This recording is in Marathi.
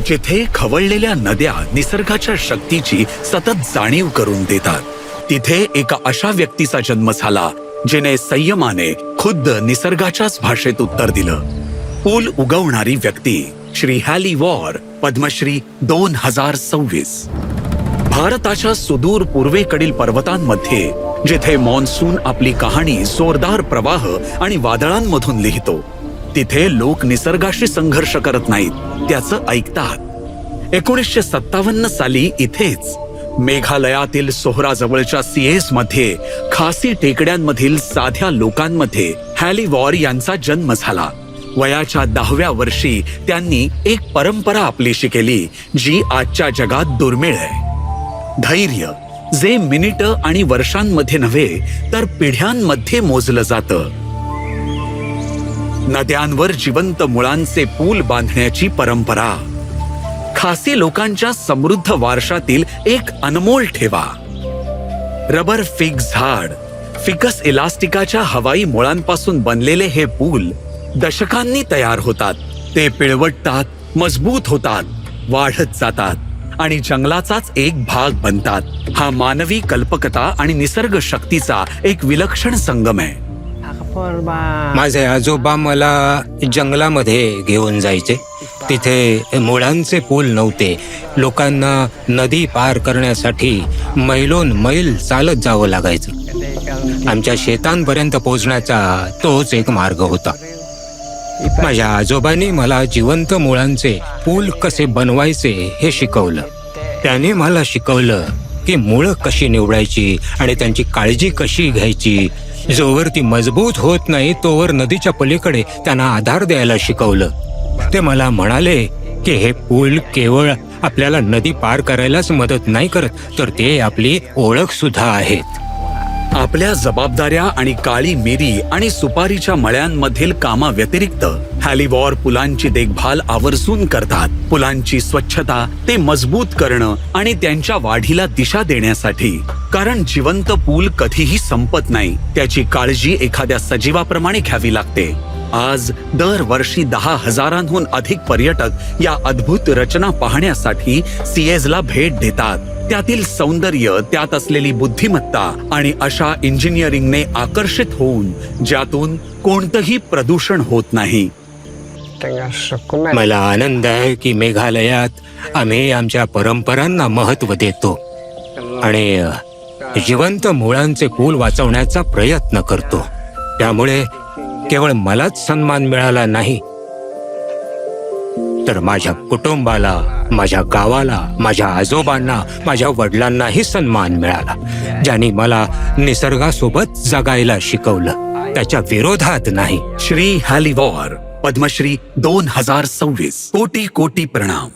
जिथे खवळलेल्या नद्या निसर्गाच्या शक्तीची सतत जाणीव करून देतात, तिथे एका अशा व्यक्तीचा जन्म झाला जिने संयमाने खुद्द निसर्गाच्याच भाषेत उत्तर दिलं. पूल उगवणारी व्यक्ती श्री हॅली वॉर, पद्मश्री 2026. भारताच्या सुदूर पूर्वेकडील पर्वतांमध्ये जिथे मॉन्सून आपली कहाणी जोरदार प्रवाह आणि वादळांमधून लिहितो, तिथे लोक निसर्गाशी संघर्ष करत नाहीत, त्याचं ऐकतात. 1957 साली इथेच मेघालयातील सोहराजवळच्या सिएस मध्ये खासी टेकड्यांमधील साध्या लोकांमध्ये हॅली वॉर यांचा जन्म झाला. वयाच्या 10व्या वर्षी त्यांनी एक परंपरा आपलीशी केली जी आजच्या जगात दुर्मिळ आहे. धैर्य, जे मिनिटं आणि वर्षांमध्ये नव्हे तर पिढ्यांमध्ये मोजलं जातं. नद्यांवर जिवंत मुळांचे पूल बांधण्याची परंपरा, खासी लोकांच्या समृद्ध वारशातील एक अनमोल ठेवा. रबर फिग झाड, फिकस इलास्टिकाच्या हवाई मुळांपासून बनलेले हे पूल दशकांनी तयार होतात. ते पिळवटतात, मजबूत होतात, वाढत जातात आणि जंगलाचाच एक भाग बनतात. हा मानवी कल्पकता आणि निसर्ग शक्तीचा एक विलक्षण संगम आहे. माझे आजोबा मला जंगलामध्ये घेऊन जायचे. तिथे मुळांचे पूल नव्हते. लोकांना नदी पार करण्यासाठी मैलोन मैल चालत जावं लागायचं. आमच्या शेतांपर्यंत पोहोचण्याचा तोच एक मार्ग होता. माझ्या आजोबांनी मला जिवंत मुळांचे पूल कसे बनवायचे हे शिकवलं. त्याने मला शिकवलं की मुळं कशी निवडायची आणि त्यांची काळजी कशी घ्यायची. जोवर ती मजबूत होत नाही तोवर नदीच्या पलीकडे त्यांना आधार द्यायला शिकवलं. ते मला म्हणाले की हे पूल केवळ आपल्याला नदी पार करायलाच मदत नाही करत, तर ते आपली ओळख सुद्धा आहेत. आपल्या जबाबदाऱ्या आणि काळी मिरी आणि सुपारीच्या मळ्यांमधील कामाव्यतिरिक्त हॅली वॉर पुलांची देखभाल आवर्जून करतात. पुलांची स्वच्छता, ते मजबूत करणं आणि त्यांच्या वाढीला दिशा देण्यासाठी. कारण जिवंत पूल कधीही संपत नाही, त्याची काळजी एखाद्या सजीवाप्रमाणे घ्यावी लागते. आज दरवर्षी 10,000हून अधिक पर्यटक या अद्भुत रचना पाहण्यासाठी सिएझला भेट देतात. त्यातील सौंदर्य, त्यात असलेली बुद्धिमत्ता आणि अशा इंजिनिअरिंगने आकर्षित होऊन ज्यातून कोणतंही प्रदूषण होत नाही. मला आनंद आहे की मेघालयात आम्ही आमच्या परंपरांना महत्त्व देतो आणि जिवंत मुळांचे पूल वाचवण्याचा प्रयत्न करतो. त्यामुळे केवळ मलाच सन्मान मिळाला नाही, तर माझ्या कुटुंबाला, माझ्या गावाला, माझ्या आजोबांना, माझ्या वडिलांनाही सन्मान मिळाला, ज्यांनी मला निसर्गासोबत जगायला शिकवलं, त्याच्या विरोधात नाही. श्री हॅली वॉर, पद्मश्री 2026. कोटी कोटी प्रणाम.